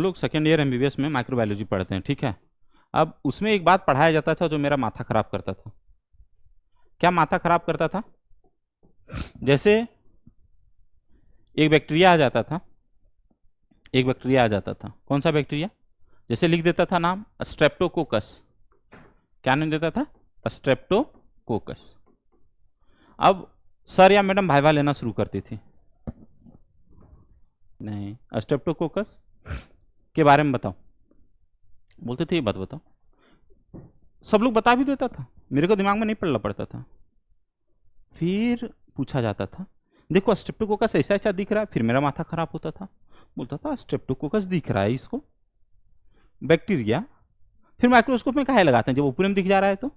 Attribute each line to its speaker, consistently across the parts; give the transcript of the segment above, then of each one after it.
Speaker 1: लोग second year MBBS में microbiology पढ़ते हैं, ठीक है। अब उसमें एक बात पढ़ाया जाता था जो मेरा माथा खराब करता था। क्या माथा खराब करता था? जैसे एक बैक्टीरिया आ जाता था, एक बैक्टीरिया आ जाता था। कौन सा बैक्टीरिया? जैसे लिख देता था नाम स्ट्रेप्टोकोकस। क्या नाम देता था? स्ट्रेप्टोकोकस। अब सर या मैडम भाइवा लेना शुरू करती थी, नहीं स्ट्रेप्टोकोकस के बारे में बताओ, बोलते थे ये बात बताओ। सब लोग बता भी देता था, मेरे को दिमाग में नहीं पड़ना पड़ता था। फिर पूछा जाता था, देखो स्ट्रेप्टोकोकस ऐसा ऐसा दिख रहा है। फिर मेरा माथा खराब होता था, बोलता था स्ट्रेप्टोकोकस दिख रहा है इसको, बैक्टीरिया। फिर माइक्रोस्कोप में काहे लगाते हैं जब ऊपर में दिख जा रहा है? तो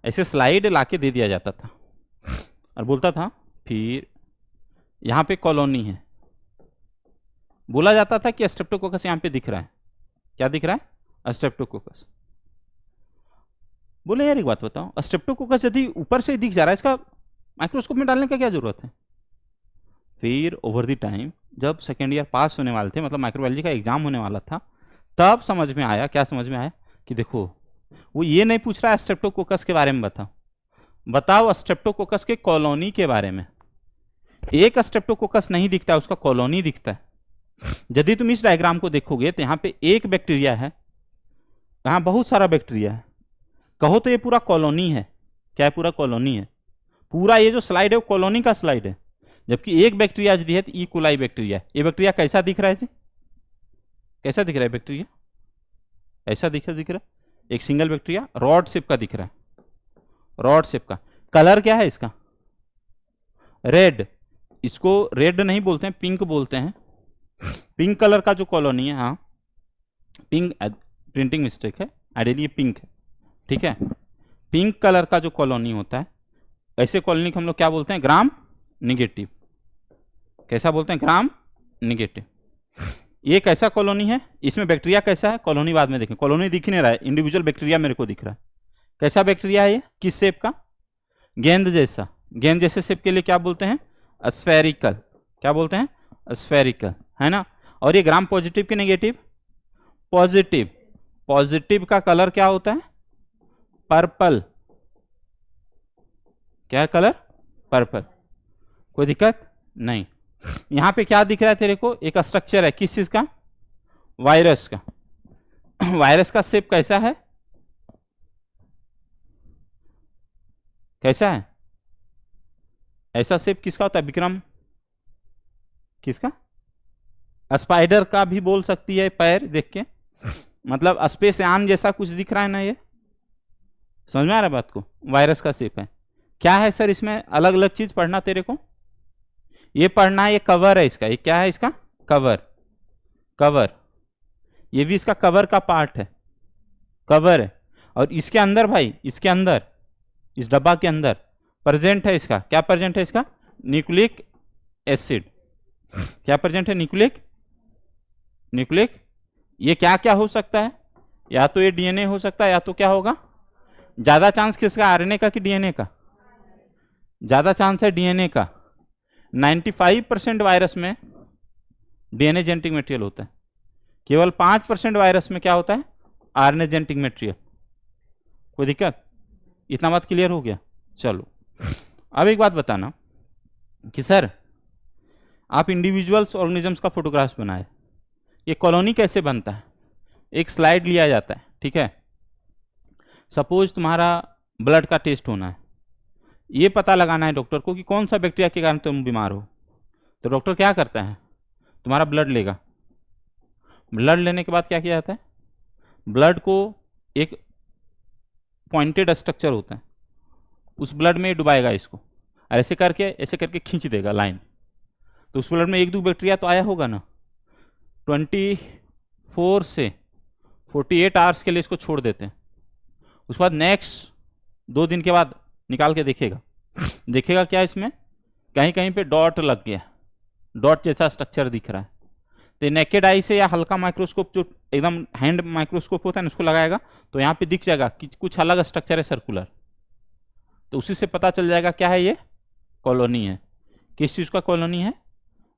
Speaker 1: ऐसे स्लाइड लाके दे दिया जाता था और बोलता था फिर यहाँ पे कॉलोनी है। बोला जाता था कि स्ट्रेप्टोकोकस यहाँ पे दिख रहा है। क्या दिख रहा है? स्ट्रेप्टोकोकस। बोले यार एक बात बताओ, स्ट्रेप्टोकोकस यदि ऊपर से दिख जा रहा है, इसका माइक्रोस्कोप में डालने का क्या जरूरत है? फिर ओवर द टाइम जब सेकेंड ईयर पास होने वाले थे, मतलब माइक्रोबायोलॉजी का एग्जाम होने वाला था, तब समझ में आया। क्या समझ में आया? कि देखो वो ये नहीं पूछ रहा है स्ट्रेप्टोकोकस के बारे में बताओ, बताओ स्ट्रेप्टोकोकस के कॉलोनी के बारे में। एक स्ट्रेप्टोकोकस नहीं दिखता है, उसका कॉलोनी दिखता है। यदि तुम इस डायग्राम को देखोगे तो यहाँ पे एक बैक्टीरिया है, यहाँ बहुत सारा बैक्टीरिया है। कहो तो ये पूरा कॉलोनी है। क्या है? पूरा कॉलोनी है। पूरा ये जो स्लाइड है वो कॉलोनी का स्लाइड है। जबकि एक बैक्टीरिया यदि है तो ई कोलाई बैक्टीरिया। ये बैक्टीरिया कैसा दिख रहा है जी? कैसा दिख रहा है बैक्टीरिया? ऐसा दिख रहा है। एक सिंगल बैक्टीरिया रॉड शेप का दिख रहा है, रॉड शेप का। कलर क्या है इसका? रेड। इसको रेड नहीं बोलते हैं, पिंक बोलते हैं। पिंक कलर का जो कॉलोनी है, हाँ पिंक, प्रिंटिंग मिस्टेक है, आइडियली ये पिंक है, ठीक है। पिंक कलर का जो कॉलोनी होता है, ऐसे कॉलोनी को हम लोग क्या बोलते हैं? ग्राम निगेटिव। कैसा बोलते हैं? ग्राम निगेटिव। ये कैसा कॉलोनी है? इसमें बैक्टीरिया कैसा है? कॉलोनी बाद में देखें। कॉलोनी दिख नहीं रहा है, इंडिविजुअल बैक्टीरिया मेरे को दिख रहा है। कैसा बैक्टीरिया है ये? किस शेप का? गेंद जैसा। गेंद जैसे शेप के लिए क्या बोलते हैं? स्फेरिकल। क्या बोलते हैं? स्फेरिकल, है ना। और ये ग्राम पॉजिटिव के नेगेटिव? पॉजिटिव। पॉजिटिव का कलर क्या होता है? पर्पल। क्या है कलर? पर्पल। कोई दिक्कत नहीं। यहां पे क्या दिख रहा है तेरे को? एक स्ट्रक्चर है, किस चीज का? वायरस का। वायरस का शेप कैसा है? कैसा है? ऐसा शेप किसका होता है विक्रम? किसका? स्पाइडर का भी बोल सकती है, पैर देख के, मतलब स्पेस यान जैसा कुछ दिख रहा है ना। ये समझ में आ रहा है बात को? वायरस का शेप है। क्या है सर इसमें? अलग अलग चीज पढ़ना तेरे को, ये पढ़ना है। ये कवर है इसका। ये क्या है इसका? कवर। कवर, ये भी इसका कवर का पार्ट है, कवर है। और इसके अंदर भाई, इसके अंदर, इस डब्बा के अंदर प्रेजेंट है इसका, क्या प्रेजेंट है इसका? Nucleic acid. क्या प्रेजेंट है? न्यूक्लिक। ये क्या क्या हो सकता है? या तो ये डीएनए हो सकता है, या तो क्या होगा? ज्यादा चांस किसका? आरएनए का कि डीएनए का? ज्यादा चांस है डीएनए का। 95% वायरस में डीएनए जेनेटिक मटेरियल होता है, केवल 5% वायरस में क्या होता है? RNA genetic material. कोई दिक्कत? इतना बात क्लियर हो गया? चलो अब एक बात बताना कि सर आप इंडिविजुअल्स ऑर्गेनिजम्स का फोटोग्राफ्स बनाए, ये कॉलोनी कैसे बनता है? एक स्लाइड लिया जाता है, ठीक है। सपोज तुम्हारा ब्लड का टेस्ट होना है, ये पता लगाना है डॉक्टर को कि कौन सा बैक्टीरिया के कारण तुम बीमार हो। तो डॉक्टर क्या करता है? तुम्हारा ब्लड लेगा। ब्लड लेने के बाद क्या किया जाता है? ब्लड को एक पॉइंटेड स्ट्रक्चर होता है, उस ब्लड में डुबाएगा इसको, और ऐसे करके खींच देगा लाइन। तो उस ब्लड में एक दो बैक्टीरिया तो आया होगा ना। 24 से 48 आवर्स के लिए इसको छोड़ देते हैं। उसके बाद नेक्स्ट 2 दिन के बाद निकाल के देखेगा क्या इसमें कहीं कहीं पे डॉट लग गया, डॉट जैसा स्ट्रक्चर दिख रहा है। तो नेकेड आई से या हल्का माइक्रोस्कोप, जो एकदम हैंड माइक्रोस्कोप होता है ना, उसको लगाएगा तो यहाँ पे दिख जाएगा कि कुछ अलग स्ट्रक्चर है, सर्कुलर। तो उसी से पता चल जाएगा क्या है ये? कॉलोनी है। किस चीज़ का कॉलोनी है?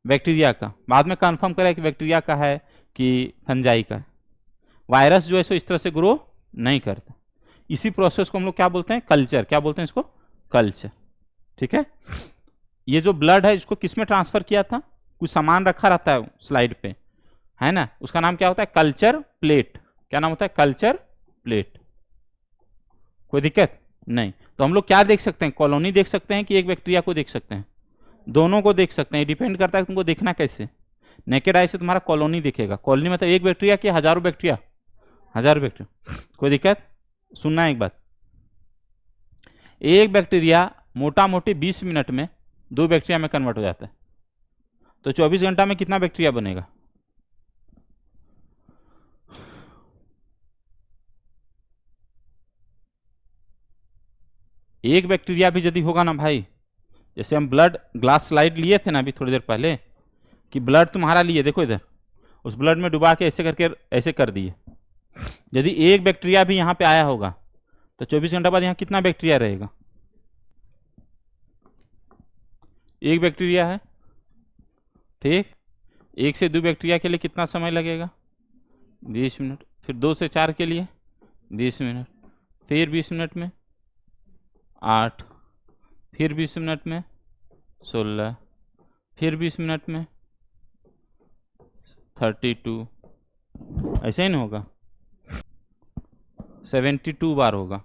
Speaker 1: बैक्टीरिया का। बाद में कंफर्म करेगा कि बैक्टीरिया का है कि फंजाई का है। वायरस जो है सो इस तरह से ग्रो नहीं करता। इसी प्रोसेस को हम लोग क्या बोलते हैं, कल्चर। क्या बोलते हैं इसको, कल्चर। ठीक है, ये जो ब्लड है इसको किस में ट्रांसफर किया था, कुछ सामान रखा रहता है स्लाइड पे, है ना, उसका नाम क्या होता है, कल्चर प्लेट। क्या नाम होता है, कल्चर प्लेट। कोई दिक्कत नहीं। तो हम लोग क्या देख सकते हैं, कॉलोनी देख सकते हैं कि एक बैक्टीरिया को देख सकते हैं, दोनों को देख सकते हैं। डिपेंड करता है तुमको देखना कैसे। नेकेड आई से तुम्हारा कॉलोनी दिखेगा। कॉलोनी मतलब एक बैक्टीरिया कि हजारों बैक्टीरिया, हजारों बैक्टीरिया। कोई दिक्कत, सुनना एक बात, एक बैक्टीरिया मोटा मोटी 20 मिनट में 2 बैक्टीरिया में कन्वर्ट हो जाता है। तो 24 घंटा में कितना बैक्टीरिया बनेगा, एक बैक्टीरिया भी यदि होगा ना भाई, जैसे हम ब्लड ग्लास स्लाइड लिए थे ना अभी थोड़ी देर पहले, कि ब्लड तुम्हारा लिए, देखो इधर, उस ब्लड में डुबा के ऐसे करके ऐसे कर दिए। यदि एक बैक्टीरिया भी यहाँ पे आया होगा तो 24 घंटा बाद यहाँ कितना बैक्टीरिया रहेगा, एक बैक्टीरिया है। ठीक, 1 से 2 बैक्टीरिया के लिए कितना समय लगेगा, 20 मिनट। फिर 2 से 4 के लिए 20 मिनट, फिर 20 मिनट में 8, फिर 20 मिनट में 16, फिर 20 मिनट में 32। ऐसे ही नहीं होगा, 72 बार होगा।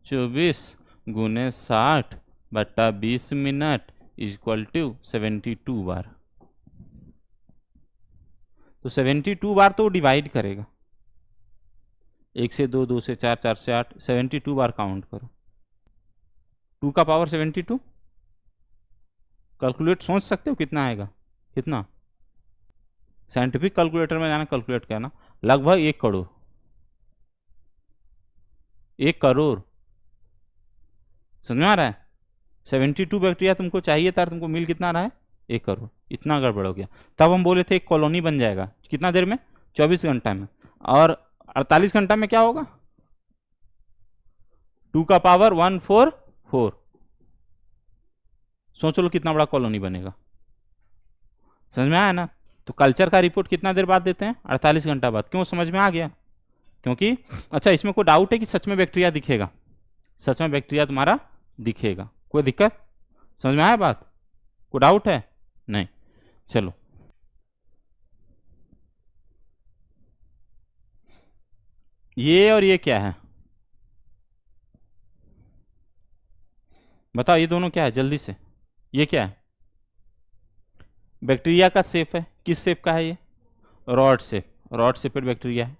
Speaker 1: 24 गुने 60 बट्टा 20 मिनट इक्वल टू 72 बार। तो 72 बार तो डिवाइड करेगा, 1 से 2, 2 से 4, 4 से 8, 72 बार काउंट करो। 2 का पावर 72, कैलकुलेट सोच सकते हो कितना आएगा, कितना, साइंटिफिक कैलकुलेटर में जाना, कैलकुलेट करना, लगभग 1 करोड़। 1 करोड़, समझ में आ रहा है। 72 बैक्टीरिया तुमको चाहिए था, तुमको मिल कितना रहा है, 1 करोड़। इतना गड़बड़ हो गया। तब हम बोले थे एक कॉलोनी बन जाएगा, कितना देर में, 24 घंटा में। और 48 घंटा में क्या होगा, 2 का पावर 144। सोच लो कितना बड़ा कॉलोनी बनेगा। समझ में आया ना। तो कल्चर का रिपोर्ट कितना देर बाद देते हैं, 48 घंटा बाद। क्यों, समझ में आ गया, क्योंकि अच्छा इसमें कोई डाउट है कि सच में बैक्टीरिया दिखेगा, सच में बैक्टीरिया तुम्हारा दिखेगा, कोई दिक्कत, समझ में आया बात, कोई डाउट है नहीं। चलो ये और ये क्या है बताओ, ये दोनों क्या है जल्दी से, ये क्या है, बैक्टीरिया का शेप है, किस शेप का है ये, rod shape, rod shaped bacteria है।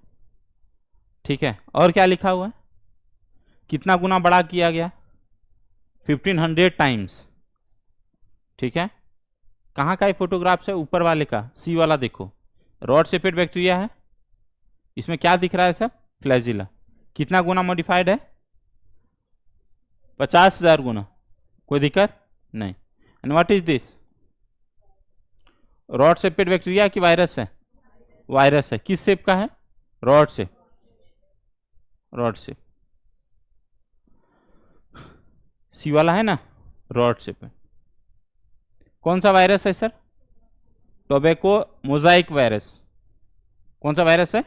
Speaker 1: ठीक है, और क्या लिखा हुआ है, कितना गुना बड़ा किया गया, 1500 टाइम्स। ठीक है, कहाँ का ये फोटोग्राफ है, ऊपर वाले का, सी वाला देखो, रॉड शेपेड बैक्टीरिया है, इसमें क्या दिख रहा है सर, फ्लैजिला। कितना गुना मॉडिफाइड है, 50,000 गुना, कोई दिक्कत नहीं। And what is this, rod shaped bacteria की वायरस है, वायरस है, किस शेप का है, रॉड शेप, रॉड शेप, सी वाला है ना, रॉड शेप है। कौन सा वायरस है सर, टोबैको मोजाइक वायरस। कौन सा वायरस है,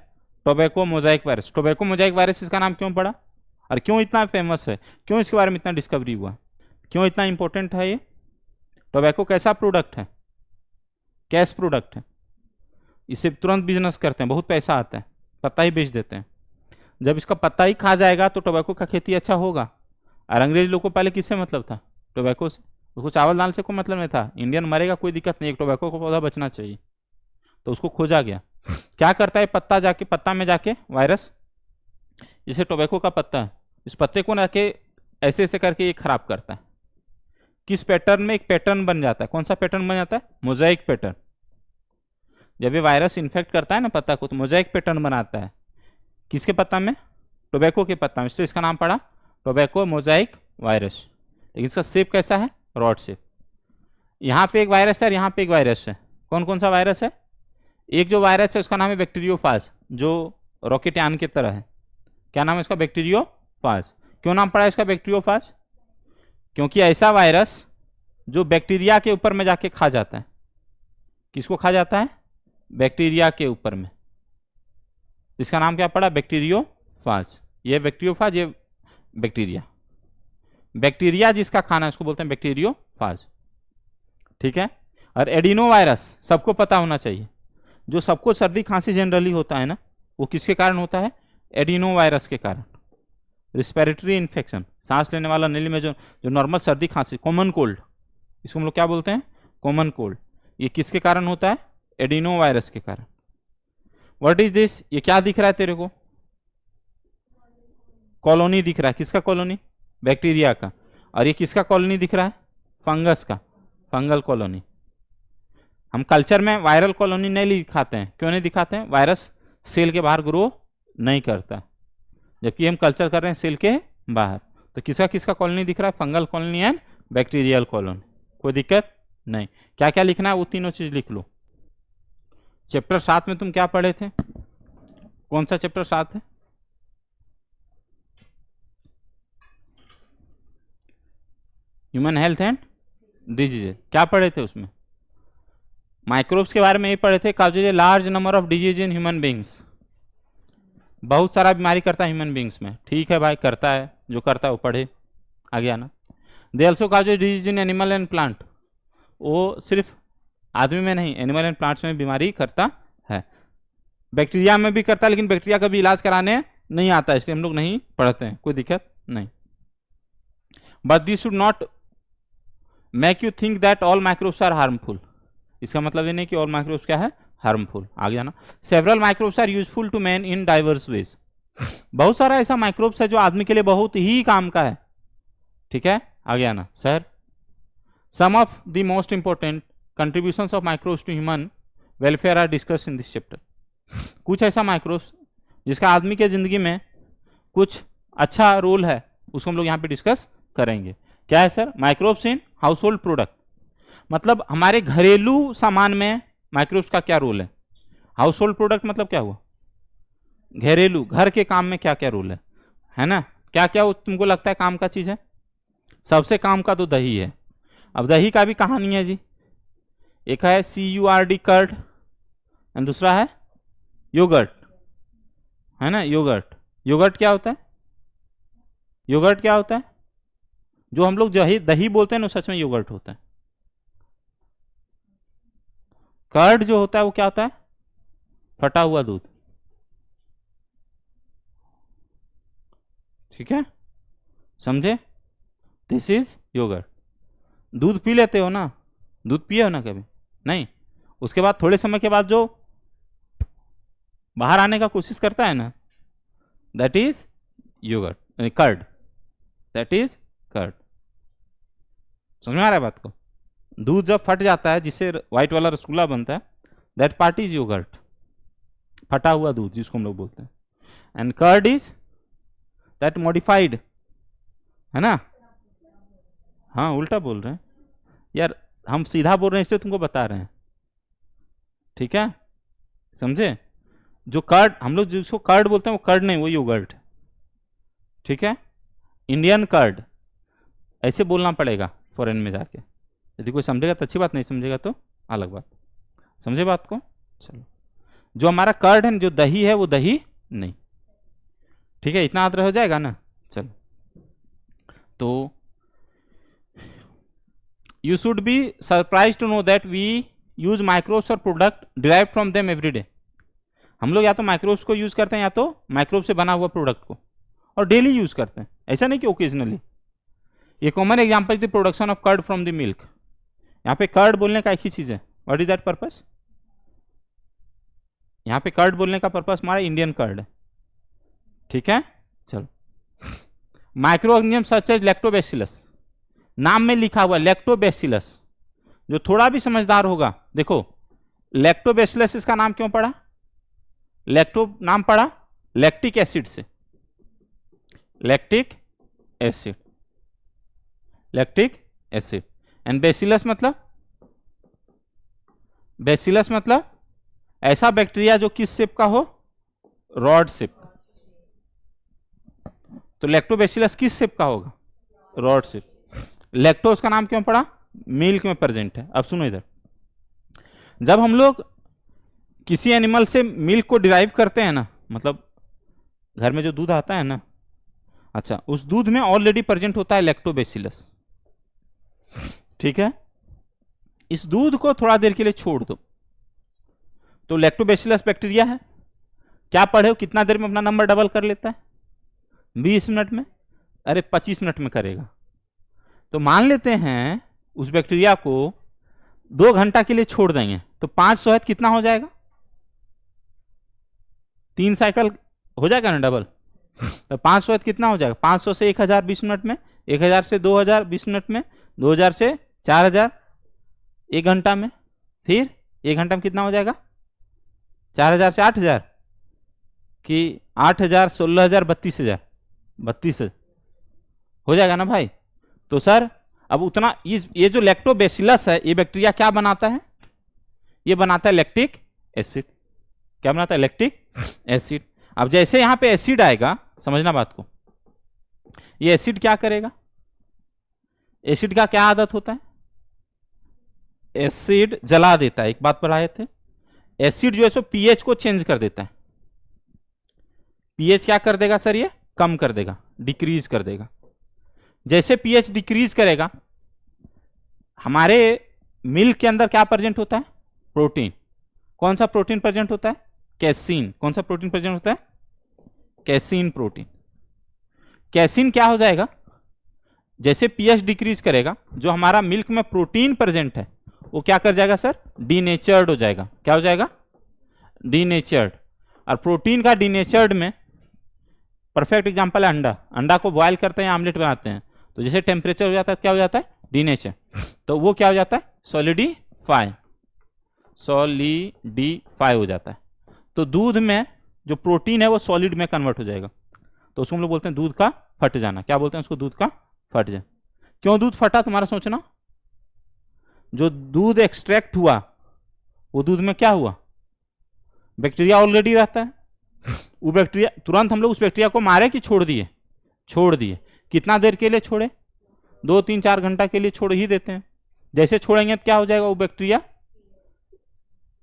Speaker 1: tobacco Mosaic virus. Tobacco Mosaic virus इसका नाम क्यों पड़ा, और क्यों इतना फेमस है, क्यों इसके बारे में इतना डिस्कवरी हुआ, क्यों इतना इंपॉर्टेंट है ये। टोबैको कैसा प्रोडक्ट है, कैश प्रोडक्ट है, इसे तुरंत बिजनेस करते हैं, बहुत पैसा आता है, पत्ता ही बेच देते हैं। जब इसका पत्ता ही खा जाएगा तो टोबैको का खेती अच्छा होगा। और अंग्रेज लोग को पहले किससे मतलब था, टोबैको से, उसको चावल दाल से कोई मतलब नहीं था। इंडियन मरेगा कोई दिक्कत नहीं, एक टोबैको का पौधा बचना चाहिए, तो उसको खोजा गया। क्या करता है पत्ता, जाके पत्ता में जाके वायरस, जैसे टोबैको का पत्ता है, इस पत्ते को जाके ऐसे ऐसे करके ये खराब करता है। किस पैटर्न में, एक पैटर्न बन जाता है, कौन सा पैटर्न बन जाता है, मोजाइक पैटर्न। जब ये वायरस इन्फेक्ट करता है ना पत्ता को, तो मोजाइक पैटर्न बनाता है, किसके पत्ता में, टोबैको के पत्ता में, इसलिए इसका नाम पड़ा टोबैको मोजाइक वायरस। लेकिन इसका शेप कैसा है, रॉड शेप। यहाँ पे एक वायरस है और यहाँ पे एक वायरस है। कौन कौन सा वायरस है, एक जो वायरस है उसका नाम है बैक्टीरियोफाज, जो रॉकेटयान की तरह है। क्या नाम है इसका, बैक्टीरियोफाज। क्यों नाम पड़ा इसका बैक्टीरियोफाज, क्योंकि ऐसा वायरस जो बैक्टीरिया के ऊपर में जाके खा जाता है। किसको खा जाता है, बैक्टीरिया के ऊपर में, इसका नाम क्या पड़ा, बैक्टीरियोफाज। ये बैक्टीरियोफाज, ये बैक्टीरिया। बैक्टीरिया जिसका खाना है उसको बोलते हैं बैक्टीरियोफाज, ठीक है। और एडिनो वायरस सबको पता होना चाहिए, जो सबको सर्दी खांसी जनरली होता है ना, वो किसके कारण होता है, एडिनो वायरस के कारण। रिस्पिरेटरी इन्फेक्शन, सांस लेने वाला नली में जो नॉर्मल सर्दी खांसी, कॉमन कोल्ड, इसको हम लोग क्या बोलते हैं, कॉमन कोल्ड, ये किसके कारण होता है, एडिनो वायरस के कारण। व्हाट इज दिस, ये क्या दिख रहा है तेरे को, कॉलोनी दिख रहा है, किसका कॉलोनी, बैक्टीरिया का। और ये किसका कॉलोनी दिख रहा है, फंगस का, फंगल कॉलोनी। हम कल्चर में वायरल कॉलोनी नहीं दिखाते हैं, क्यों नहीं दिखाते हैं, वायरस सेल के बाहर ग्रो नहीं करता, जबकि हम कल्चर कर रहे हैं सेल के बाहर। तो किसका किसका कॉलोनी दिख रहा है, fungal colony and bacterial colony, कोई दिक्कत नहीं। क्या क्या लिखना है, वो तीनों चीज लिख लो। चैप्टर 7 में तुम क्या पढ़े थे, कौन सा चैप्टर 7 है, ह्यूमन हेल्थ एंड डिजीज। क्या पढ़े थे उसमें, माइक्रोब्स के बारे में ये पढ़े थे, causes large number of disease in human beings, बहुत सारा बीमारी करता है ह्यूमन बींग्स में, ठीक है भाई, करता है, जो करता है वो पढ़े, आ गया ना। They also causes disease in animal and plant, वो सिर्फ आदमी में नहीं, एनिमल एंड प्लांट्स में बीमारी करता है। बैक्टीरिया में भी करता है, लेकिन बैक्टीरिया का भी इलाज कराने नहीं आता, इसलिए हम लोग नहीं पढ़ते हैं, कोई दिक्कत नहीं। But this should not make you think that all microbes are harmful, इसका मतलब ये नहीं कि ऑल माइक्रोब्स क्या है, हार्मफुल, आ गया ना। Several microbes are useful to man in diverse ways, बहुत सारा ऐसा माइक्रोब्स है जो आदमी के लिए बहुत ही काम का है, ठीक है, आ गया ना sir. Some of the most important contributions of microbes to human welfare are discuss in this chapter. कुछ ऐसा माइक्रोब्स जिसका आदमी के जिंदगी में कुछ अच्छा रोल है, उसको हम लोग यहाँ पे डिस्कस करेंगे। क्या है sir, microbes in house hold product, मतलब हमारे घरेलू सामान में माइक्रोब्स का क्या रोल है। हाउस होल्ड प्रोडक्ट मतलब क्या हुआ, घरेलू, घर के काम में क्या क्या रोल है ना, क्या क्या तुमको लगता है काम का चीज है, सबसे काम का तो दही है। अब दही का भी कहानी है जी, एक है CURD कर्ड, और दूसरा है योगर्ट, है ना, योगर्ट। योगर्ट क्या होता है, योगर्ट क्या होता है, जो हम लोग दही बोलते हैं ना, सच में योगर्ट होता है। कर्ड जो होता है वो क्या होता है, फटा हुआ दूध, ठीक है, समझे, दिस इज योगर्ट। दूध पी लेते हो ना, दूध पिए हो ना कभी, नहीं, उसके बाद थोड़े समय के बाद जो बाहर आने का कोशिश करता है ना, that is yogurt, curd, that is curd. समझ में आ रहा है बात को, दूध जब फट जाता है जिससे व्हाइट वाला रसगुल्ला बनता है, दैट पार्ट इज योगर्ट, फटा हुआ दूध जिसको हम लोग बोलते हैं। And curd is that modified, है ना, हाँ उल्टा बोल रहे हैं यार, हम सीधा बोल रहे हैं इसलिए तुमको बता रहे हैं, ठीक है, समझे। जो कर्ड हम लोग जिसको कर्ड बोलते हैं वो कर्ड नहीं, वो योगर्ट, ठीक है, इंडियन कर्ड ऐसे बोलना पड़ेगा फॉरेन में जाके, यदि कोई समझेगा तो अच्छी बात, नहीं समझेगा तो अलग बात, समझे बात को। चलो, जो हमारा कर्ड है, जो दही है, वो दही नहीं, ठीक है, इतना आदर हो जाएगा ना। चलो, तो you should be surprised to know that we use microbes or product derived from them every day। हम लोग या तो माइक्रोब्स को यूज करते हैं या तो माइक्रोब से बना हुआ प्रोडक्ट को, और डेली यूज करते हैं, ऐसा नहीं कि ओकेजनली। ये common example the production of curd from the milk. यहाँ पे कर्ड बोलने का एक ही चीज है, व्हाट इज दैट पर्पस, यहाँ पे कर्ड बोलने का पर्पस हमारा इंडियन कर्ड है, ठीक है। चलो, microorganism such as lactobacillus, नाम में लिखा हुआ लैक्टोबैसिलस, जो थोड़ा भी समझदार होगा, देखो लैक्टोबैसिलस इसका नाम क्यों पड़ा, लैक्टो नाम पड़ा लैक्टिक एसिड से, lactic acid, lactic acid. And bacillus मतलब, बैसिलस मतलब ऐसा बैक्टीरिया जो किस शेप का हो, रॉड शेप। तो लैक्टोबैसिलस किस शेप का होगा, रॉड शेप। लैक्टोज का नाम क्यों पड़ा, मिल्क में प्रेजेंट है। अब सुनो इधर, जब हम लोग किसी एनिमल से मिल्क को डिराइव करते हैं ना, मतलब घर में जो दूध आता है ना, अच्छा, उस दूध में ऑलरेडी प्रेजेंट होता है लैक्टोबैसिलस। ठीक है, इस दूध को थोड़ा देर के लिए छोड़ दो तो लैक्टोबैसिलस बैक्टीरिया है, क्या पढ़े हो, कितना देर में अपना नंबर डबल कर लेता है? 20 मिनट में, अरे 25 मिनट में करेगा। तो मान लेते हैं उस बैक्टीरिया को 2 घंटा के लिए छोड़ देंगे तो 500 है, कितना हो जाएगा? 3 साइकिल हो जाएगा ना डबल। तो 500 है कितना हो जाएगा? 500 से 1000 20 मिनट में, 1000 से 2000 20 मिनट में, 2000 से 4000 1 घंटा में, फिर 1 घंटा में कितना हो जाएगा? 4000 से 8000 कि 8000 16000 32000 32 हो जाएगा ना भाई। तो सर अब उतना ये जो लैक्टोबैसिलस है ये बैक्टीरिया क्या बनाता है? ये बनाता है लैक्टिक एसिड। क्या बनाता है? Lactic acid. अब जैसे यहां पे एसिड आएगा, समझना बात को, ये एसिड क्या करेगा? एसिड का क्या आदत होता है? एसिड जला देता है। एक बात पढ़ाए थे, एसिड जो है सो पीएच को चेंज कर देता है। पीएच क्या कर देगा सर? ये कम कर देगा, डिक्रीज कर देगा। जैसे पीएच डिक्रीज करेगा, हमारे मिल्क के अंदर क्या प्रेजेंट होता है? प्रोटीन। कौन सा प्रोटीन प्रेजेंट होता है? कैसीन। कौन सा प्रोटीन प्रेजेंट होता है? Casein protein. कैसीन क्या हो जाएगा? जैसे पीएच डिक्रीज करेगा, जो हमारा मिल्क में प्रोटीन प्रेजेंट है वो क्या कर जाएगा सर? डीनेचर्ड हो जाएगा। क्या हो जाएगा? डीनेचर्ड। और प्रोटीन का डीनेचर्ड में परफेक्ट एग्जांपल है अंडा। अंडा को बॉयल करते हैं, आमलेट बनाते हैं, तो जैसे टेम्परेचर हो जाता है क्या हो जाता है? डीनेचर। तो वो क्या हो जाता है? सॉलिडिफाई। सॉलिडिफाई हो जाता है। तो दूध में जो प्रोटीन है वो सॉलिड में कन्वर्ट हो जाएगा। तो उसको हम लोग बोलते हैं दूध का फट जाना। क्या बोलते हैं उसको? दूध का फट जाना। क्यों दूध फटा? तुम्हारा सोचना, जो दूध एक्सट्रैक्ट हुआ वो दूध में क्या हुआ? बैक्टीरिया ऑलरेडी रहता है। वो बैक्टीरिया, तुरंत हम लोग उस बैक्टीरिया को मारे कि छोड़ दिए? छोड़ दिए। कितना देर के लिए छोड़े? 2 3 4 घंटा के लिए छोड़ ही देते हैं। जैसे छोड़ेंगे तो क्या हो जाएगा? वो बैक्टीरिया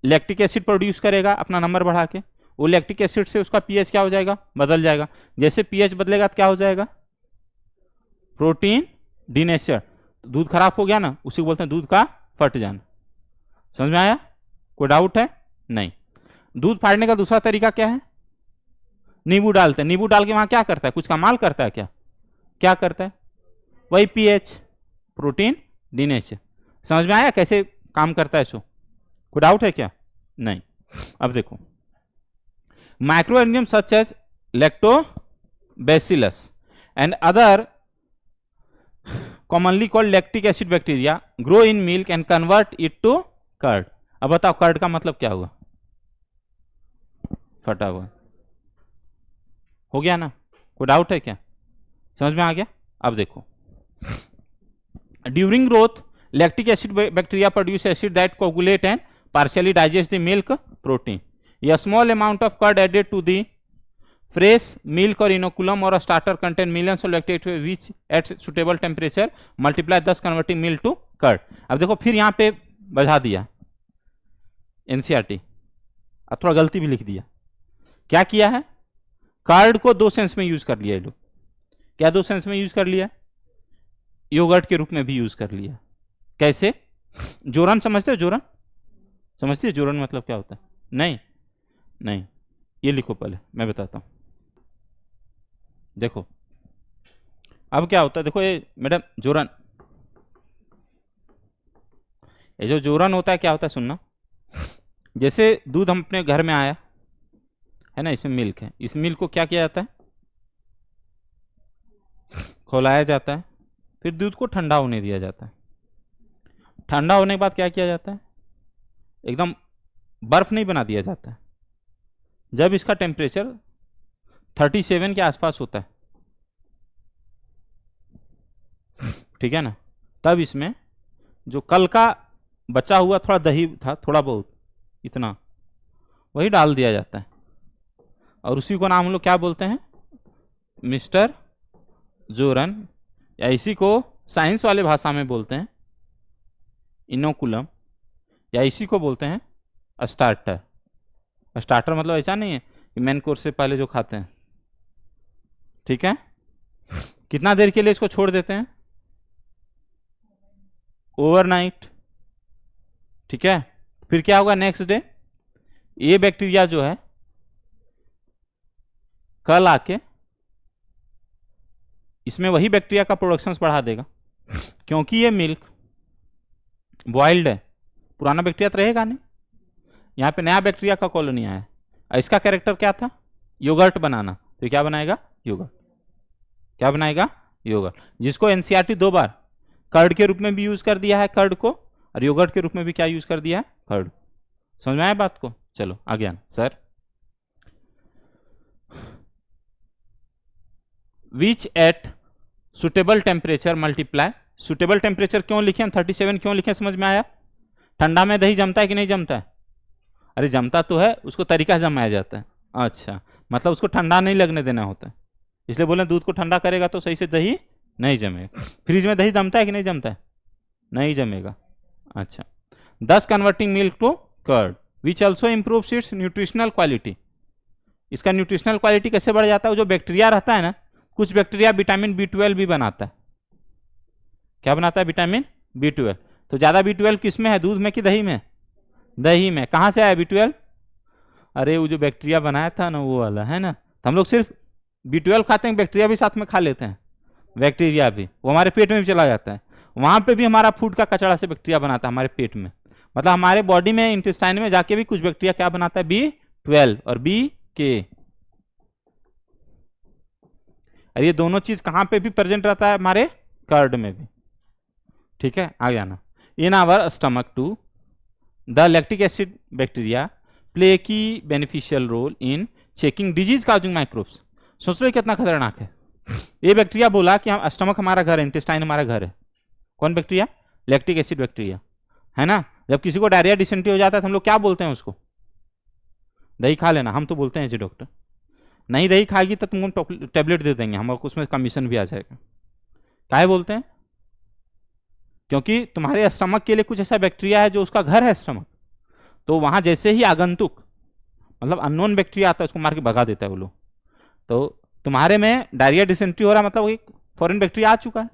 Speaker 1: लैक्टिक एसिड प्रोड्यूस करेगा अपना नंबर बढ़ा के। वो लैक्टिक एसिड से उसका पीएच क्या हो जाएगा? बदल जाएगा। जैसे पीएच बदलेगा तो क्या हो जाएगा? Protein denature. दूध खराब हो गया ना, उसी को बोलते हैं दूध का फट जाना। समझ में आया? कोई डाउट है? नहीं। दूध फाड़ने का दूसरा तरीका क्या है? नींबू डालते हैं। नींबू डाल के वहां क्या करता है? कुछ कमाल करता है क्या? क्या करता है? वही पीएच, प्रोटीन डीनेचर। समझ में आया कैसे काम करता है? सो कोई डाउट है क्या? नहीं। अब देखो, microorganism such as lactobacillus and other commonly called lactic acid bacteria grow in milk and convert it to curd। अब बताओ कर्ड का मतलब क्या हुआ? फटा हुआ। हो गया ना? कोई डाउट है क्या? समझ में आ गया? अब देखो, during growth lactic acid bacteria produce acid that coagulate and partially digest the milk protein. A small amount of curd added to the fresh milk or inoculum or a starter contain millions of bacteria which at suitable temperature multiply, thus converting milk to curd। अब देखो फिर यहाँ पे बढ़ा दिया NCERT, अब थोड़ा गलती भी लिख दिया। क्या किया है? कर्ड को 2 सेंस में यूज कर लिया ये लोग। क्या 2 सेंस में यूज कर लिया? योगर्ट के रूप में भी यूज कर लिया। कैसे? जोरन समझते हो? जोरन समझते हो? जोरन मतलब क्या होता है? नहीं नहीं, ये लिखो पहले, मैं बताता हूं। देखो अब क्या होता है, देखो ये मैडम जोरन, ये जो जोरन होता है क्या होता है सुनना। जैसे दूध हम अपने घर में आया है ना, इसमें मिल्क है, इस मिल्क को क्या किया जाता है? खौलाया जाता है, फिर दूध को ठंडा होने दिया जाता है। ठंडा होने के बाद क्या किया जाता है? एकदम बर्फ नहीं बना दिया जाता है। जब इसका टेम्परेचर 37 के आसपास होता है, ठीक है ना, तब इसमें जो कल का बचा हुआ थोड़ा दही था, थोड़ा बहुत इतना, वही डाल दिया जाता है। और उसी को नाम हम लोग क्या बोलते हैं? मिस्टर जोरन, या इसी को साइंस वाले भाषा में बोलते हैं इनोकुलम, या इसी को बोलते हैं स्टार्टर। स्टार्टर मतलब ऐसा नहीं है कि मेन कोर्स से पहले जो खाते हैं, ठीक है। कितना देर के लिए इसको छोड़ देते हैं? ओवरनाइट, ठीक है। फिर क्या होगा नेक्स्ट डे? ये बैक्टीरिया जो है कल आके इसमें वही बैक्टीरिया का प्रोडक्शन बढ़ा देगा, क्योंकि ये मिल्क बॉइल्ड है, पुराना बैक्टीरिया तो रहेगा नहीं। यहाँ पे नया बैक्टीरिया का कॉलोनी आया है, इसका कैरेक्टर क्या था? योगर्ट बनाना। तो क्या बनाएगा? योगर्ट। क्या बनाएगा? योगर्ट, जिसको एनसीईआरटी 2 बार कर्ड के रूप में भी यूज कर दिया है कर्ड को, और योगर्ट के रूप में भी क्या यूज कर दिया है? कर्ड। समझ में आया बात को? चलो आगे आना sir. Which at suitable temperature multiply. Suitable temperature क्यों लिखे हम? 37 क्यों लिखे? समझ में आया? ठंडा में दही जमता है कि नहीं जमता है? अरे जमता तो है, उसको तरीका से जमाया जाता है। अच्छा, मतलब उसको ठंडा नहीं लगने देना होता है, इसलिए बोले दूध को ठंडा करेगा तो सही से दही नहीं जमेगा। फ्रिज में दही जमता है कि नहीं जमता है? नहीं जमेगा। अच्छा, thus converting milk to curd which also improves its nutritional quality. इसका न्यूट्रिशनल क्वालिटी कैसे बढ़ जाता है? वो जो बैक्टीरिया रहता है ना, कुछ बैक्टीरिया विटामिन B12 भी बनाता है। क्या बनाता है? Vitamin B12। तो ज्यादा B12 किस में है? दूध में कि दही में? दही में। कहां से आया B12? अरे वो जो बैक्टीरिया बनाया था ना, वो वाला है ना। तो हम लोग सिर्फ B12 खाते हैं, बैक्टीरिया भी साथ में खा लेते हैं। बैक्टीरिया भी वो हमारे पेट में भी चला जाता है, वहां पे भी हमारा फूड का कचरा से बैक्टीरिया बनाता है हमारे पेट में। मतलब हमारे बॉडी में इंटेस्टाइन में जाके भी कुछ बैक्टीरिया क्या बनाता है? B12 और BK। और ये दोनों चीज कहां पे भी प्रेजेंट रहता है? हमारे कर्ड में भी, ठीक है। आगे आना। In our stomach to the lactic acid bacteria play की beneficial role in checking disease causing microbes. सोच लो कितना खतरनाक है। ये बैक्टीरिया बोला कि हम स्टमक हमारा घर है, इंटेस्टाइन हमारा घर है। कौन बैक्टीरिया? लैक्टिक एसिड बैक्टीरिया, है ना। जब किसी को डायरिया डिसेंट्री हो जाता है तो हम लोग क्या बोलते हैं उसको? दही खा लेना। हम तो बोलते हैं जी डॉक्टर, नहीं दही खाएगी तो तुमको टैबलेट दे देंगे, हमको उसमें कमीशन भी आ जाएगा। काहे बोलते हैं? क्योंकि तुम्हारे स्टमक के लिए कुछ ऐसा बैक्टीरिया है जो उसका घर है स्टमक, तो वहां जैसे ही आगंतुक मतलब अननोन बैक्टीरिया आता है उसको मार के भगा देता है वो लोग। तो तुम्हारे में डायरिया डिसेंट्री हो रहा है, मतलब एक फॉरेन बैक्टीरिया आ चुका है,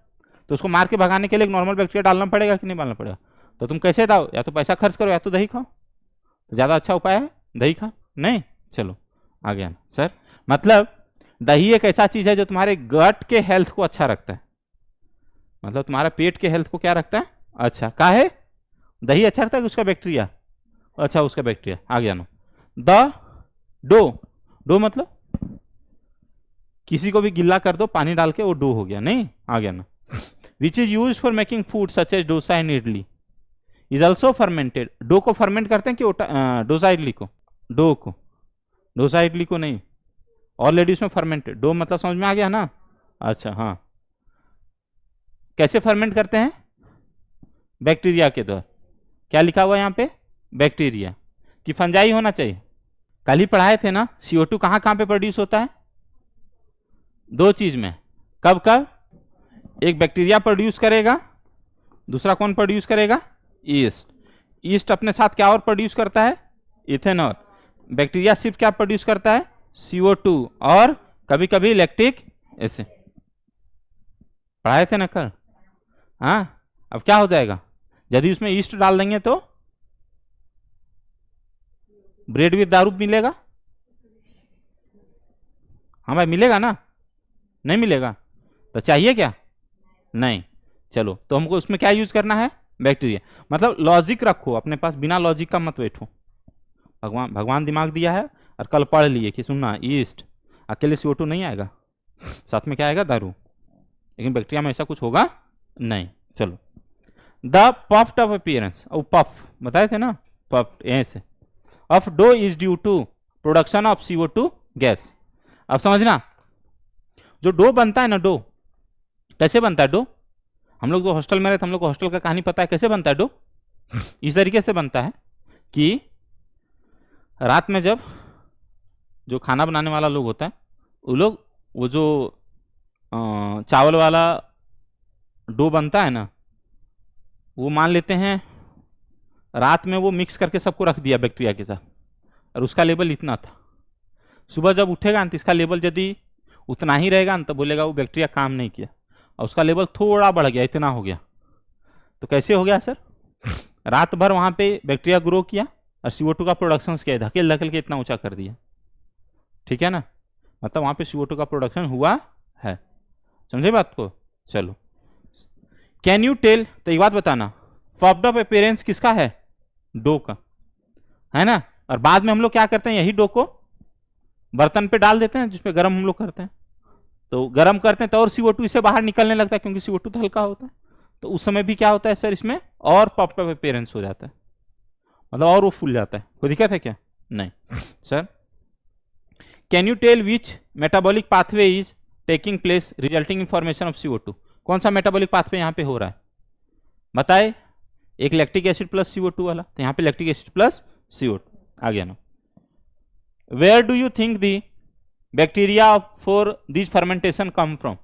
Speaker 1: तो उसको मार के भगाने के लिए एक नॉर्मल बैक्टीरिया डालना पड़ेगा कि नहीं डालना पड़ेगा? तो तुम कैसे दाओ? या तो पैसा खर्च करो या तो दही खाओ। तो ज्यादा अच्छा उपाय है दही खा, नहीं? चलो आगे आना सर। मतलब दही एक ऐसा चीज है जो तुम्हारे गट के हेल्थ को अच्छा रखता है, मतलब तुम्हारा पेट के हेल्थ को क्या रखता है? अच्छा। का है दही अच्छा रखता है कि उसका बैक्टीरिया? अच्छा, उसका बैक्टीरिया। आगे आना। The dough. डो मतलब किसी को भी गिल्ला कर दो पानी डाल के, वो डो हो गया, नहीं? आगे आना। Which is use for making food such as dosa and idli is also fermented. Dough को फर्मेंट करते हैं कि डोसा इडली को? डो को, डोसा इडली को नहीं। ऑलरेडी उसमें फर्मेंटेड। डो मतलब समझ में आ गया ना? अच्छा हाँ। कैसे फर्मेंट करते हैं? बैक्टीरिया के द्वारा। क्या लिखा हुआ है यहाँ पे? बैक्टीरिया की फंजाई होना चाहिए। कल ही पढ़ाए थे ना, CO2 कहाँ कहाँ पे प्रोड्यूस होता है? दो चीज में। कब कब? एक बैक्टीरिया प्रोड्यूस करेगा, दूसरा कौन प्रोड्यूस करेगा? ईस्ट। ईस्ट अपने साथ क्या और प्रोड्यूस करता है? इथेनॉल। बैक्टीरिया सिर्फ क्या प्रोड्यूस करता है? CO2 और कभी कभी लैक्टिक एसिड। पढ़ाए थे ना कल? हाँ। अब क्या हो जाएगा यदि उसमें ईस्ट डाल देंगे? तो ब्रेड विद दारू मिलेगा? हाँ भाई मिलेगा ना? नहीं मिलेगा? तो चाहिए क्या? नहीं। चलो, तो हमको उसमें क्या यूज करना है? बैक्टीरिया। मतलब लॉजिक रखो अपने पास, बिना लॉजिक का मत बैठो। भगवान दिमाग दिया है और कल पढ़ लिए कि सुनना ईस्ट अकेले CO2 नहीं आएगा, साथ में क्या आएगा? दारू। लेकिन बैक्टीरिया में ऐसा कुछ होगा नहीं। चलो, the puffed of appearance, puff बताए थे ना, पफ्ड ऐसे of dough is due to production of CO2 gas. अब समझना, जो डो बनता है ना, डो कैसे बनता है? डो हम लोग तो हॉस्टल में रहते, हम लोग को हॉस्टल का कहानी पता है कैसे बनता है डो। इस तरीके से बनता है कि रात में जब जो खाना बनाने वाला लोग होता है, वो लोग वो जो चावल वाला डो बनता है ना, वो मान लेते हैं रात में वो मिक्स करके सबको रख दिया बैक्टीरिया के साथ, और उसका लेवल इतना था। सुबह जब उठेगा तो इसका लेवल यदि उतना ही रहेगा ना तो बोलेगा वो बैक्टीरिया काम नहीं किया, और उसका लेवल थोड़ा बढ़ गया, इतना हो गया। तो कैसे हो गया सर? रात भर वहाँ पे बैक्टीरिया ग्रो किया और CO2 का प्रोडक्शन किया, धकेल धकेल के इतना ऊंचा कर दिया, ठीक है ना। मतलब वहाँ पे CO2 का प्रोडक्शन हुआ है, समझे बात को। चलो, कैन यू टेल, तो एक बात बताना, फॉफ्ड ऑफ अपीयरेंस किसका है? डो का, है ना। और बाद में हम लोग क्या करते हैं, यही डो को बर्तन पे डाल देते हैं जिसपे गर्म हम लोग करते हैं, तो गर्म करते हैं तो और CO2 इससे बाहर निकलने लगता है, क्योंकि CO2 तो हल्का होता है। तो उस समय भी क्या होता है सर, इसमें और पॉफ्ड ऑफ अपीयरेंस हो जाता है, मतलब और वो फूल जाता है। कोई दिक्कत है क्या? नहीं sir. Can you tell which metabolic pathway is taking place resulting in formation of CO2? कौन सा मेटाबॉलिक पाथवे यहाँ पे हो रहा है बताए? एक लैक्टिक एसिड प्लस CO2 वाला, तो यहाँ पे लैक्टिक एसिड प्लस CO2 आ गया ना। Where do you think the bacteria for this fermentation come from?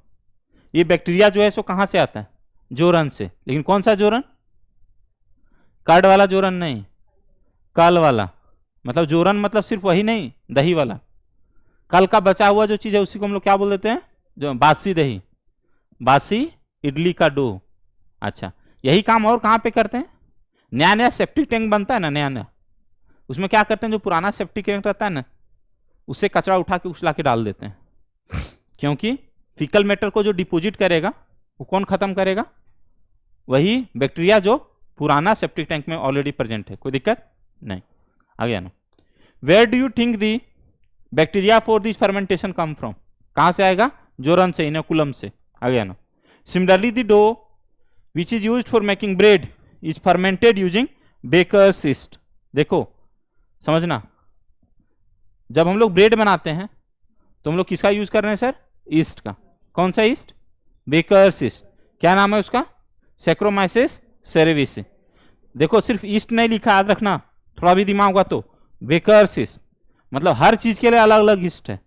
Speaker 1: ये बैक्टीरिया जो है सो कहां से आता है? जोरन से। लेकिन कौन सा जोरन? कर्ड वाला जोरन नहीं, कल वाला। मतलब जोरन मतलब सिर्फ वही नहीं, दही वाला, कल का बचा हुआ जो चीज है उसी को हम लोग क्या बोल देते हैं? जो बासी दही, बासी इडली का डो। अच्छा, यही काम और कहां पे करते हैं? नया नया सेप्टिक टैंक बनता है ना, नया नया, उसमें क्या करते हैं, जो पुराना सेप्टिक टैंक रहता है ना, उससे कचरा उठा के उछला के डाल देते हैं। क्योंकि फीकल मैटर को जो डिपोजिट करेगा वो कौन खत्म करेगा? वही बैक्टीरिया जो पुराना सेप्टिक टैंक में ऑलरेडी प्रेजेंट है। कोई दिक्कत नहीं, आ गया ना। Where do you think the bacteria for this fermentation come from? कहां से आएगा? जोरन से, इनोकुलम से, आ गया ना। Similarly the dough which is used for making bread is fermented using bakers yeast. देखो समझना, जब हम लोग ब्रेड बनाते हैं तो हम लोग किसका यूज कर रहे हैं सर? ईस्ट का। कौन सा ईस्ट? Bakers east. क्या नाम है उसका? सैक्रोमाइसिस सेरेविस। देखो सिर्फ ईस्ट नहीं लिखा, याद रखना, थोड़ा भी दिमाग होगा तो। बेकर्स ईस्ट मतलब हर चीज के लिए अलग अलग ईस्ट है।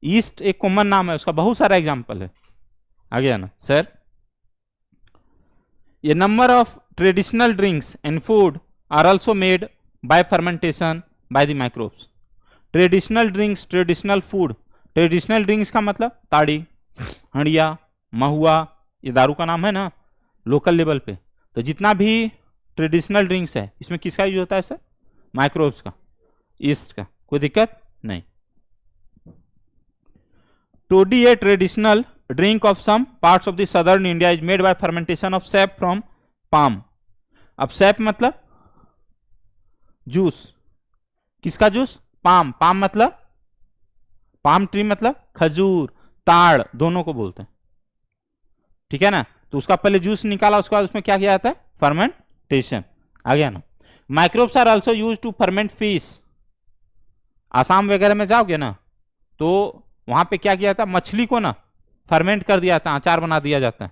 Speaker 1: ईस्ट एक कॉमन नाम है, उसका बहुत सारा एग्जाम्पल है, आ गया ना सर। ये number of traditional drinks and food are also made by fermentation by the microbes. Traditional drinks, traditional food, traditional drinks का मतलब ताड़ी, हंडिया, महुआ, ये दारू का नाम है ना लोकल लेवल पे। तो जितना भी ट्रेडिशनल ड्रिंक्स है इसमें किसका यूज होता है सर? माइक्रोब्स का, ईस्ट का। कोई दिक्कत नहीं। Toddy a traditional drink of some parts of the southern India is made by fermentation of sap from palm. अब सैप मतलब जूस, किसका जूस? पाम। पाम मतलब पाम ट्री, मतलब खजूर, ताड़, दोनों को बोलते हैं, ठीक है ना। तो उसका पहले जूस निकाला, उसके बाद उसमें क्या किया जाता है? फर्मेंटेशन, आ गया ना। Microbes are also used to ferment fish. Assam वगैरह में जाओगे ना तो वहां पे क्या किया जाता है? मछली को ना फर्मेंट कर दिया जाता है, अचार बना दिया जाता है।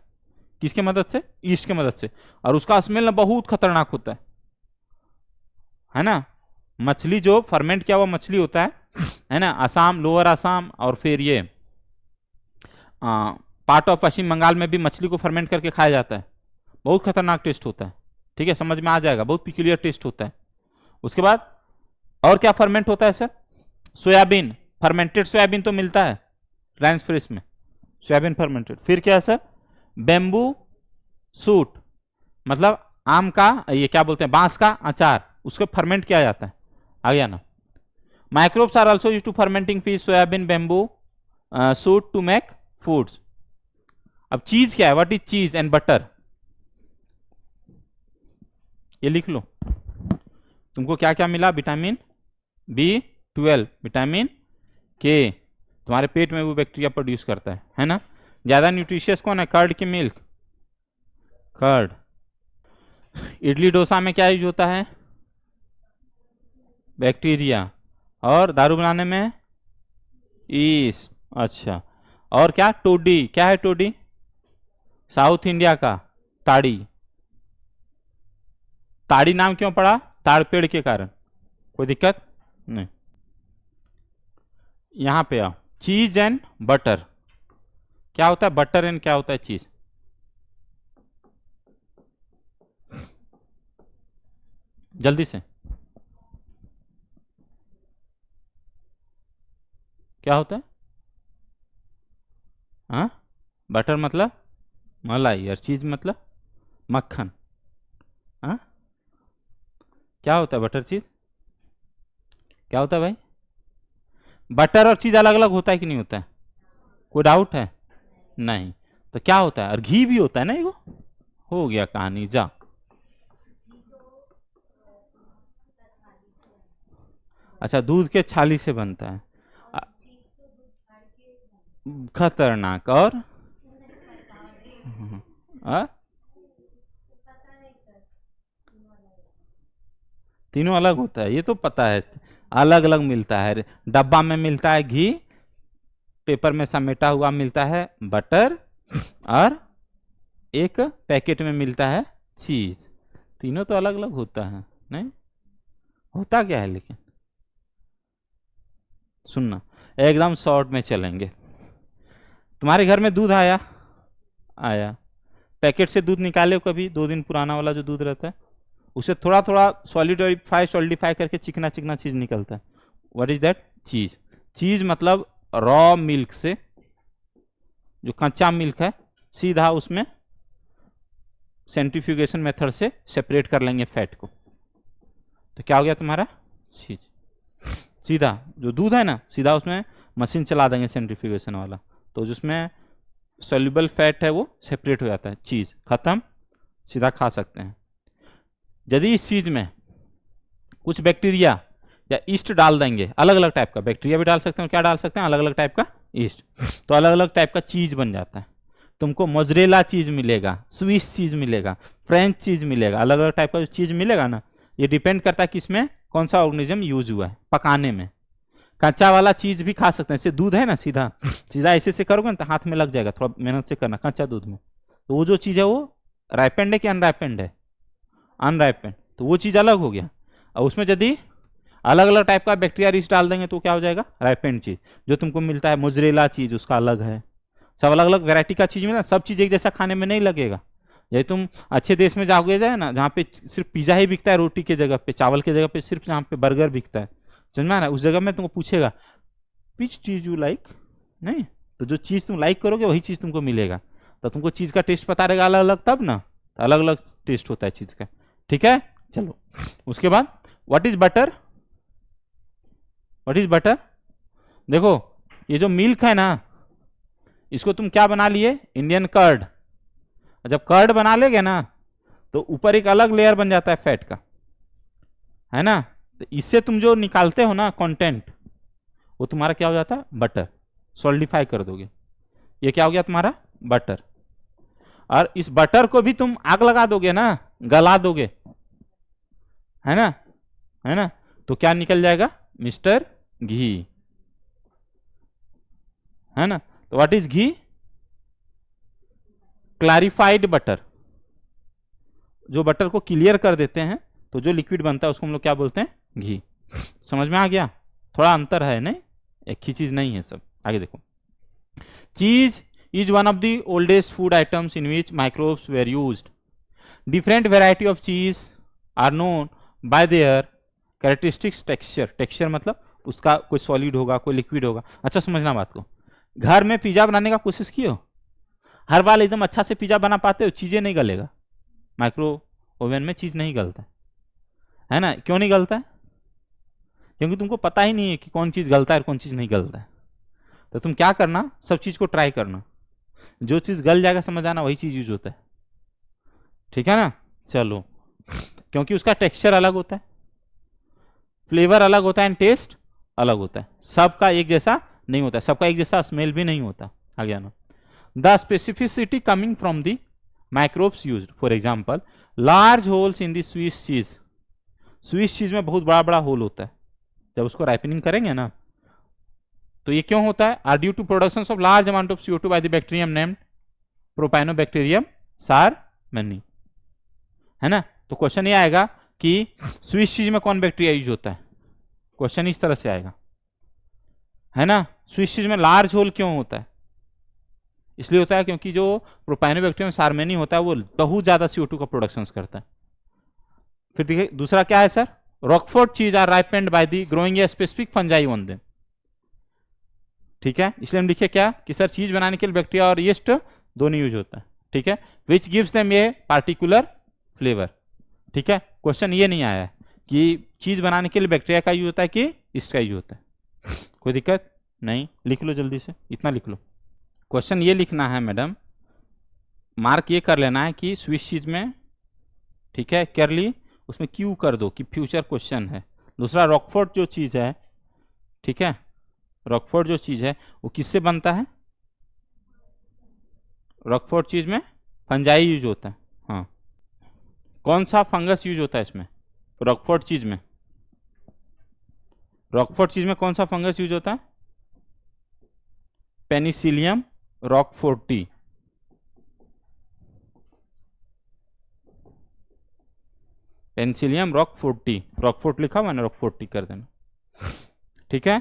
Speaker 1: किसके मदद से? ईस्ट की मदद से। और उसका स्मेल ना बहुत खतरनाक होता है ना। मछली जो फर्मेंट किया हुआ मछली होता है ना, आसाम, लोअर आसाम और फिर ये पार्ट ऑफ पश्चिम बंगाल में भी मछली को फर्मेंट करके खाया जाता है। बहुत खतरनाक टेस्ट होता है, ठीक है, समझ में आ जाएगा, बहुत पिक्यूलियर टेस्ट होता है। उसके बाद और क्या फर्मेंट होता है सर? सोयाबीन, फर्मेंटेड सोयाबीन तो मिलता है राइस फ्रेश में, सोयाबीन फर्मेंटेड। फिर क्या है सर? बेम्बू सूट, मतलब आम का, ये क्या बोलते हैं, बांस का अचार, उसको फर्मेंट किया जाता है, आ गया ना। Microbes are also used to fermenting fish, soybean, bamboo shoot to make foods. अब चीज क्या है? What is cheese and butter? ये लिख लो, तुमको क्या क्या मिला? विटामिन B12, विटामिन के, तुम्हारे पेट में वो बैक्टीरिया प्रोड्यूस करता है ना। ज्यादा न्यूट्रिशियस कौन है? कर्ड की मिल्क, कर्ड। इडली डोसा में क्या यूज होता है? बैक्टीरिया। और दारू बनाने में ईस्ट। अच्छा, और क्या? टोडी। क्या है टोडी? साउथ इंडिया का ताड़ी। ताड़ी नाम क्यों पड़ा? ताड़ पेड़ के कारण। कोई दिक्कत नहीं। यहां पे आओ, चीज एंड बटर। क्या होता है बटर एंड क्या होता है चीज? जल्दी से। क्या होता है? हाँ, बटर मतलब मलाई और चीज मतलब मक्खन। हाँ, क्या होता है बटर चीज? क्या होता है भाई? बटर और चीज अलग अलग होता है कि नहीं होता है? कोई डाउट है? नहीं। तो क्या होता है? और घी भी होता है ना, ये हो गया कहानी, जा। अच्छा, दूध के छाली से बनता है। अ- खतरनाक। और आ? तीनों अलग होता है, ये तो पता है। अलग अलग मिलता है, डब्बा में मिलता है घी, पेपर में समेटा हुआ मिलता है बटर, और एक पैकेट में मिलता है चीज। तीनों तो अलग अलग होता है। नहीं होता क्या है लेकिन? सुनना, एकदम शॉर्ट में चलेंगे। तुम्हारे घर में दूध आया, आया, पैकेट से दूध निकाले हो कभी? 2 दिन पुराना वाला जो दूध रहता है, उसे थोड़ा थोड़ा सॉलिडिफाई करके चिकना चिकना चीज निकलता है। What is that? चीज। चीज मतलब रॉ मिल्क से, जो कच्चा मिल्क है, सीधा उसमें सेंट्रीफ्यूगेशन मेथड से सेपरेट कर लेंगे फैट को, तो क्या हो गया तुम्हारा? चीज। सीधा जो दूध है ना, सीधा उसमें मशीन चला देंगे सेंट्रीफ्यूगेशन वाला, तो जिसमें सोल्यूबल फैट है वो सेपरेट हो जाता है, चीज खत्म, सीधा खा सकते हैं। यदि इस चीज में कुछ बैक्टीरिया या ईस्ट डाल देंगे, अलग अलग टाइप का बैक्टीरिया भी डाल सकते हैं, क्या डाल सकते हैं? अलग अलग टाइप का ईस्ट, तो अलग अलग टाइप का चीज बन जाता है। तुमको मोजरेला चीज मिलेगा, स्विस चीज मिलेगा, फ्रेंच चीज मिलेगा, अलग अलग टाइप का जो चीज मिलेगा ना, ये डिपेंड करता है कि इसमें कौन सा ऑर्गेनिज्म यूज हुआ है पकाने में। कच्चा वाला चीज भी खा सकते हैं, जैसे दूध है ना, सीधा सीधा ऐसे से करोगे ना तो हाथ में लग जाएगा, थोड़ा मेहनत से करना कच्चा दूध में। तो वो जो चीज है वो राइपेंड है कि अनराइपेंड है? अनराइपेंड, तो वो चीज अलग हो गया। और उसमें यदि अलग अलग टाइप का बैक्टीरिया रिच डाल देंगे तो क्या हो जाएगा? राइपेंड चीज। जो तुमको मिलता है मोजरेला चीज, उसका अलग है। सब अलग अलग वैरायटी का चीज मिला, सब चीज एक जैसा खाने में नहीं लगेगा। यदि तुम अच्छे देश में जाओगे जाए ना, जहाँ पे सिर्फ पिज्जा ही बिकता है रोटी के जगह पे, चावल के जगह पे सिर्फ जहाँ पे बर्गर बिकता है, समझ में आ रहा है? उस जगह में तुमको पूछेगा विच चीज यू लाइक, नहीं, तो जो चीज तुम लाइक करोगे वही चीज तुमको मिलेगा। तो तुमको चीज का टेस्ट पता रहेगा अलग अलग, तब ना, तो अलग अलग टेस्ट होता है चीज का। ठीक है, चलो उसके बाद what is butter? What is butter? देखो, ये जो मिल्क है ना, इसको तुम क्या बना लिए? Indian curd. जब कर्ड बना लेगे ना, तो ऊपर एक अलग लेयर बन जाता है फैट का, है ना? तो इससे तुम जो निकालते हो ना कंटेंट, वो तुम्हारा क्या हो जाता है? बटर। सॉलिडिफाई कर दोगे, ये क्या हो गया तुम्हारा? बटर। और इस बटर को भी तुम आग लगा दोगे ना, गला दोगे, है ना, है ना, तो क्या निकल जाएगा? मिस्टर घी, है ना? तो what is ghee? Clarified butter. जो बटर को क्लियर कर देते हैं, तो जो लिक्विड बनता है उसको हम लोग क्या बोलते हैं? घी। समझ में आ गया? थोड़ा अंतर है, नहीं एक ही चीज नहीं है सब। आगे देखो, चीज is one of the oldest food items in which microbes were used. Different variety of cheese are known by their characteristics texture. Texture मतलब उसका कोई सॉलिड होगा, कोई लिक्विड होगा। अच्छा समझना बात को, घर में पिज्जा बनाने का कोशिश किए? हर बार एकदम अच्छा से पिज्जा बना पाते हो? चीजें नहीं गलेगा, माइक्रो ओवन में चीज नहीं गलता है ना? क्यों नहीं गलता है? क्योंकि तुमको पता ही नहीं है कि कौन चीज गलता है और कौन चीज नहीं गलता है। तो तुम क्या करना, सब चीज को ट्राई करना, जो चीज गल जाएगा समझ आना वही चीज यूज होता है। ठीक है ना? चलो, क्योंकि उसका टेक्सचर अलग होता है, फ्लेवर अलग होता है एंड टेस्ट अलग होता है, सबका एक जैसा नहीं होता है, सबका एक जैसा स्मेल भी नहीं होता। आ गया ना? The specificity coming from the microbes used, for example large holes in the Swiss cheese. Swiss cheese में बहुत बड़ा बड़ा होल होता है, जब उसको राइपनिंग करेंगे ना, तो ये क्यों होता है? Are due to production of large amount of CO2 by the bacterium named propionibacterium shermanii, है ना? तो क्वेश्चन ये आएगा कि स्विस चीज में कौन बैक्टीरिया यूज होता है, क्वेश्चन इस तरह से आएगा, है ना? स्विस चीज में लार्ज होल क्यों होता है? इसलिए होता है क्योंकि जो प्रोपाइनोबैक्टीरियम सारमेनी होता है वो बहुत ज्यादा CO2 का प्रोडक्शन करता है। फिर देखिए दूसरा क्या है sir? Roquefort cheese are ripened by the growing a specific fungi on them. ठीक है, इसलिए हम लिखे क्या कि सर चीज बनाने के लिए बैक्टीरिया और यीस्ट दोनों यूज होता है। ठीक है, which gives them a particular flavour. ठीक है, क्वेश्चन ये नहीं आया है कि चीज बनाने के लिए बैक्टीरिया का यूज होता है कि यीस्ट का यूज होता है। कोई दिक्कत नहीं, लिख लो जल्दी से, इतना लिख लो। क्वेश्चन ये लिखना है मैडम, मार्क ये कर लेना है कि स्विच चीज में, ठीक है, कर ली, उसमें क्यू कर दो कि फ्यूचर क्वेश्चन है। दूसरा रॉकफोर्ट जो चीज है, ठीक है, रॉकफोर्ट जो चीज है वो किससे बनता है? रॉकफोर्ट चीज में फंजाई यूज होता है। हाँ, कौन सा फंगस यूज होता है इसमें? रॉकफोर्ट चीज में, रॉकफोर्ट चीज में कौन सा फंगस यूज होता है? Penicillium Roquefort. Penicillium Roquefort, Rockfort लिखा हुआ ना, रॉकफोर्टी कर देना। ठीक है,